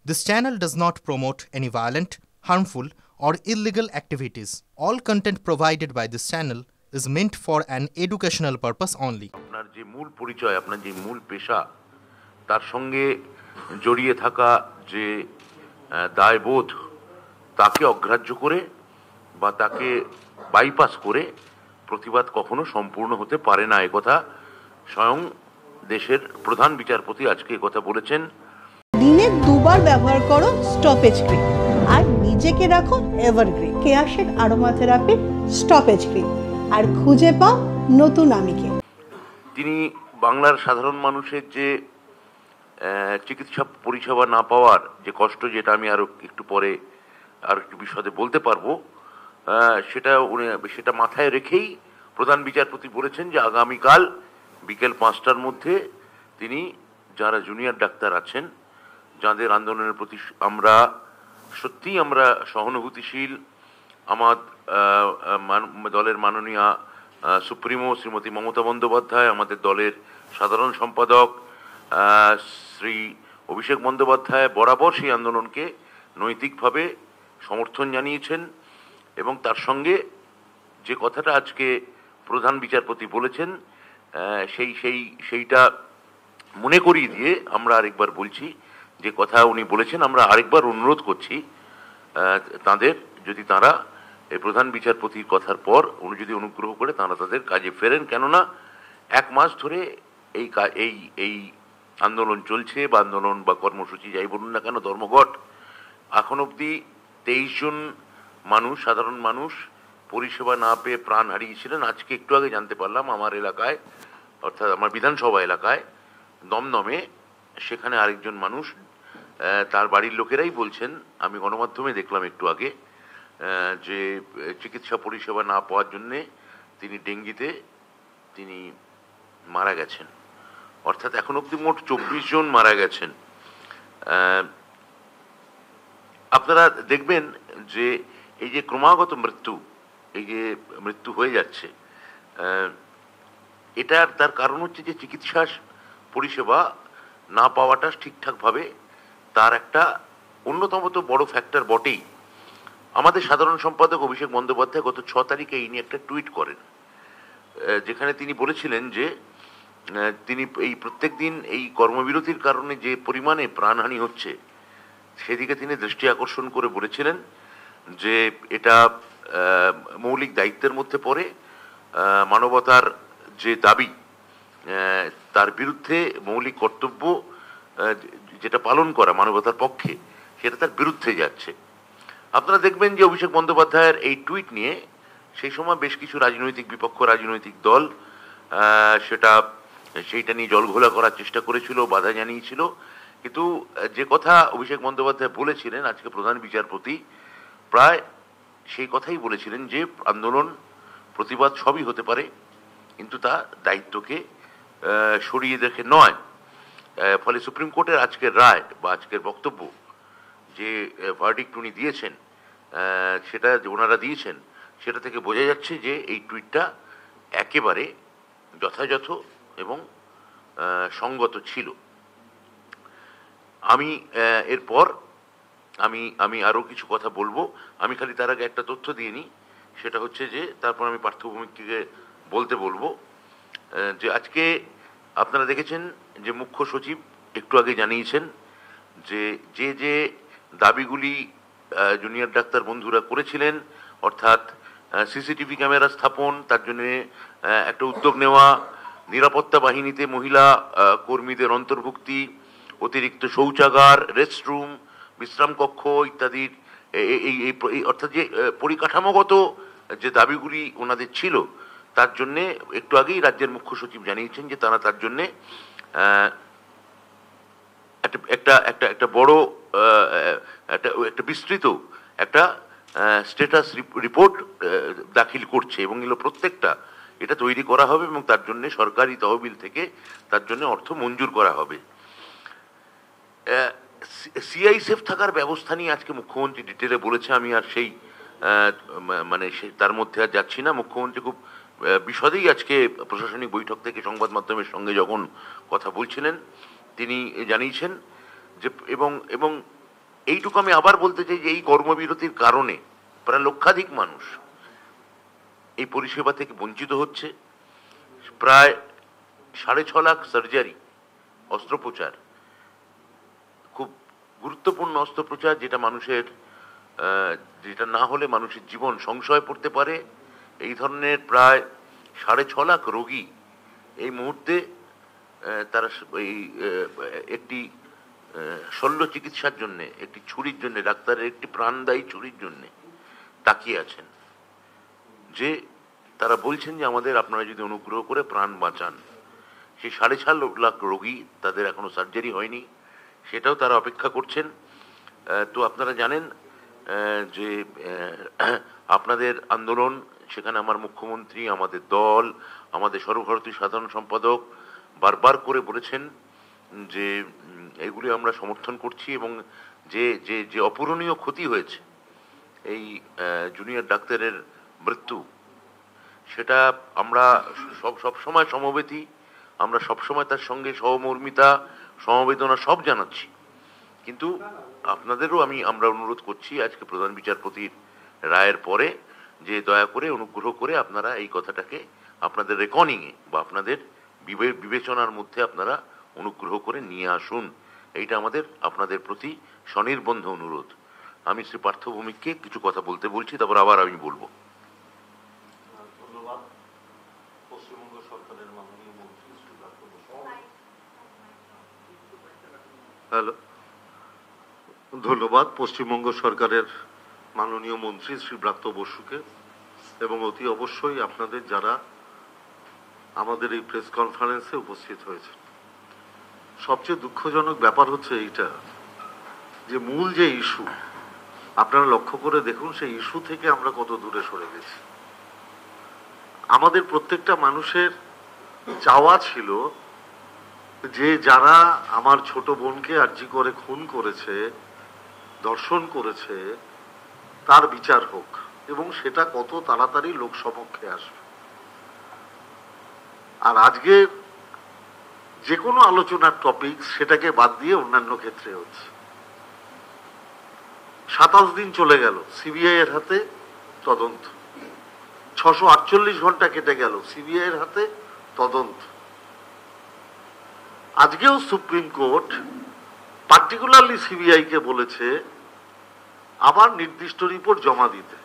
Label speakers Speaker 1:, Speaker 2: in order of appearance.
Speaker 1: This channel does not promote any violent, harmful, or illegal activities. All content provided by this channel is meant for an educational purpose only.
Speaker 2: আপনার যে মূল পরিচয়, আপনার যে মূল পেশা, তার সঙ্গে জড়িয়ে থাকা যে দায়বোধ, তাকে অগ্রাহ্য করে বা তাকে বাইপাস করে প্রতিবাদ কখনো সম্পূর্ণ হতে পারে না। একথা স্বয়ং দেশের প্রধান বিচারপতি আজকে একথা বলেছেন।
Speaker 3: দিনে দুবার ব্যবহার করো স্টপেজ ক্রিম আর নিজেকে রাখো এভারগ্রিন কেয়াশেক আরোমা থেরাপি স্টপেজ ক্রিম আর খুঁজে পাও নতুন আমিকে।
Speaker 2: তিনি বাংলার সাধারণ মানুষের যে চিকিৎসা পরিষেবা না পাওয়ার যে কষ্ট, যেটা আমি আরো একটু পরে আর একটু বিশদে বলতে পারবো, সেটা মাথায় রেখেই প্রধান বিচারপতি বলেছেন যে আগামীকাল বিকেল 5টার মধ্যে তিনি যারা জুনিয়র ডাক্তার আছেন, যাদের আন্দোলনের প্রতি আমরা সহানুভূতিশীল, আমার দলের মাননীয় সুপ্রিমো শ্রীমতী মমতা বন্দ্যোপাধ্যায়, আমাদের দলের সাধারণ সম্পাদক শ্রী অভিষেক বন্দ্যোপাধ্যায় বরাবর সেই আন্দোলনকে নৈতিকভাবে সমর্থন জানিয়েছেন এবং তার সঙ্গে যে কথাটা আজকে প্রধান বিচারপতি বলেছেন সেইটা মনে করিয়ে দিয়ে আমরা আরেকবার বলছি যে কথা উনি বলেছেন। আমরা আরেকবার অনুরোধ করছি তাদের, যদি তারা এই প্রধান বিচারপতির কথার পর উনি যদি অনুগ্রহ করে তারা তাদের কাজে ফেরেন, কেননা 1 মাস ধরে এই আন্দোলন চলছে, বা আন্দোলন বা কর্মসূচি যাই বলুন না কেন, ধর্মঘট। এখন অবধি 23 জন মানুষ, সাধারণ মানুষ পরিষেবা না পেয়ে প্রাণ হারিয়েছিলেন। আজকে একটু আগে জানতে পারলাম আমার এলাকায়, অর্থাৎ আমার বিধানসভা এলাকায় দমদমে, সেখানে আরেকজন মানুষ, তার বাড়ির লোকেরাই বলছেন, আমি গণমাধ্যমে দেখলাম একটু আগে, যে চিকিৎসা পরিষেবা না পাওয়ার জন্যে তিনি ডেঙ্গিতে তিনি মারা গেছেন। অর্থাৎ এখন অব্দি মোট 24 জন মারা গেছেন। আপনারা দেখবেন যে এই যে ক্রমাগত মৃত্যু হয়ে যাচ্ছে, তার কারণ হচ্ছে যে চিকিৎসা পরিষেবা না পাওয়াটা ঠিকঠাকভাবে, তার একটা অন্যতম তো বড় ফ্যাক্টর বটেই। আমাদের সাধারণ সম্পাদক অভিষেক বন্দ্যোপাধ্যায় গত 6 তারিখে এই নিয়ে একটা টুইট করেন, যেখানে তিনি বলেছিলেন যে তিনি এই প্রত্যেক দিন এই কর্মবিরতির কারণে যে পরিমাণে প্রাণহানি হচ্ছে সেদিকে তিনি দৃষ্টি আকর্ষণ করে বলেছিলেন যে এটা মৌলিক দায়িত্বের মধ্যে পড়ে। মানবতার যে দাবি, তার বিরুদ্ধে মৌলিক কর্তব্য যেটা পালন করা মানবতার পক্ষে, সেটা তার বিরুদ্ধে যাচ্ছে। আপনারা দেখবেন যে অভিষেক বন্দ্যোপাধ্যায়ের এই টুইট নিয়ে সেই সময় বেশ কিছু বিপক্ষ রাজনৈতিক দল সেইটা নিয়ে জলঘোলা করার চেষ্টা করেছিল, বাধা জানিয়েছিল। কিন্তু যে কথা অভিষেক বন্দ্যোপাধ্যায় বলেছিলেন আজকে প্রধান বিচারপতি, প্রায় সেই কথাই বলেছিলেন যে আন্দোলন, প্রতিবাদ সবই হতে পারে, কিন্তু তা দায়িত্বকে সরিয়ে রেখে নয়। ফলে সুপ্রিম কোর্টের আজকের রায় বা আজকের বক্তব্য, যে ভার্ডিক্ট উনি দিয়েছেন, ওনারা দিয়েছেন, সেটা থেকে বোঝা যাচ্ছে যে এই টুইটটা একেবারে যথাযথ এবং সঙ্গত ছিল। এরপর আমি আরো কিছু কথা বলবো। আমি খালি তার আগে একটা তথ্য দিয়ে নিই, সেটা হচ্ছে যে তারপর আমি পার্থভূমিকে বলতে বলবো যে আজকে আপনারা দেখেছেন যে মুখ্য সচিব একটু আগে জানিয়েছেন যে দাবিগুলি জুনিয়র ডাক্তার বন্ধুরা করেছিলেন, অর্থাৎ সিসিটিভি ক্যামেরা স্থাপন, তার জন্য একটা উদ্যোগ নেওয়া, নিরাপত্তা বাহিনীতে মহিলা কর্মীদের অন্তর্ভুক্তি, অতিরিক্ত শৌচাগার, রেস্টরুম, বিশ্রাম কক্ষ ইত্যাদির অর্থাৎ যে পরিকাঠামোগত যে দাবিগুলি ওনাদের ছিল, তার জন্যে একটু আগেই রাজ্যের মুখ্য সচিব জানিয়েছেন যে তারা তার জন্যে একটা বড় একটা বিস্তৃত একটা স্ট্যাটাস রিপোর্ট দাখিল করছে, এবং এগুলো প্রত্যেকটা এটা তৈরি করা হবে এবং তার জন্য সরকারি তহবিল থেকে তার জন্য অর্থ মঞ্জুর করা হবে। সিআইএসএফ থাকার ব্যবস্থা নিয়ে আজকে মুখ্যমন্ত্রী ডিটেলে বলেছে, আমি আর তার মধ্যে আর যাচ্ছি না। মুখ্যমন্ত্রী খুব বিশদেই আজকে প্রশাসনিক বৈঠক থেকে সংবাদ মাধ্যমের সঙ্গে যখন কথা বলছিলেন, তিনি জানিয়েছেন যে এবং এইটুকু আমি আবার বলতে চাই যে এই কর্মবিরতির কারণে প্রায় লক্ষাধিক মানুষ এই পরিষেবা থেকে বঞ্চিত হচ্ছে। প্রায় 6.5 লাখ সার্জারি, অস্ত্রোপচার, খুব গুরুত্বপূর্ণ অস্ত্রোপচার, যেটা মানুষের যেটা না হলে মানুষের জীবন সংশয়ে পড়তে পারে। এই ধরনের প্রায় 6.5 লাখ রোগী এই মুহূর্তে তারা এই একটি শল্য চিকিৎসার জন্য, একটি ছুরির জন্য, ডাক্তারের একটি প্রাণদায়ী ছুরির জন্য তাকিয়ে আছেন। যে তারা বলছেন যে আমাদের আপনারা যদি অনুগ্রহ করে প্রাণ বাঁচান। সেই 6.5 লাখ রোগী, তাদের এখনো সার্জারি হয়নি, সেটাও তারা অপেক্ষা করছেন। তো আপনারা জানেন যে আপনাদের আন্দোলন, সেখানে আমার মুখ্যমন্ত্রী, আমাদের দল, আমাদের সর্বভারতীয় সাধারণ সম্পাদক বারবার করে বলেছেন যে এগুলি আমরা সমর্থন করছি, এবং যে যে যে অপূরণীয় ক্ষতি হয়েছে এই জুনিয়র ডাক্তারের মৃত্যু, সেটা আমরা সবসময় সমবেতী, আমরা সবসময় তার সঙ্গে সহমর্মিতা, সমবেদনা সব জানাচ্ছি। কিন্তু আপনাদেরও আমরা অনুরোধ করছি আজকে প্রধান বিচারপতির রায়ের পরে যে দয়া করে অনুগ্রহ করে আপনারা এই কথাটাকে আপনাদের রেকর্ডিংয়ে বা আপনাদের বিবেচনার মধ্যে আপনারা অনুগ্রহ করে নিয়ে আসুন। এইটা আমাদের আপনাদের প্রতি স্বনির্বন্ধ অনুরোধ। আমি শ্রী পার্থ ভৌমিককে কিছু কথা বলতে বলছি, তারপর আবার আমি বলবো।
Speaker 4: ধন্যবাদ। পশ্চিমবঙ্গ সরকারের মাননীয় মন্ত্রী শ্রী ব্রাত্য বসু। হ্যালো, ধন্যবাদ পশ্চিমবঙ্গ সরকারের মাননীয় মন্ত্রী শ্রী ব্রাত্য বসুকে, এবং অতি অবশ্যই আপনাদের যারা আমাদের এই প্রেস কনফারেন্সে উপস্থিত হয়েছে। সবচেয়ে দুঃখজনক ব্যাপার হচ্ছে এইটা যে মূল যে ইস্যু, আপনারা লক্ষ্য করে দেখুন সেই ইস্যু থেকে আমরা কত দূরে সরে গেছি। আমাদের প্রত্যেকটা মানুষের চাওয়া ছিল যে যারা আমার ছোট বোনকে আর্জি করে খুন করেছে, ধর্ষণ করেছে, তার বিচার হোক, এবং সেটা কত তাড়াতাড়ি লোক সমক্ষে আসবে। আর আজকে যে কোনো আলোচনার টপিক সেটাকে বাদ দিয়ে অন্যান্য ক্ষেত্রে হচ্ছে। 27 দিন চলে গেল, সিবিআই এর হাতে তদন্ত। 648 ঘন্টা কেটে গেল, সিবিআই এর হাতে তদন্ত। আজকেও সুপ্রিম কোর্ট পার্টিকুলারলি সিবিআই কে বলেছে আবার নির্দিষ্ট রিপোর্ট জমা দিতে।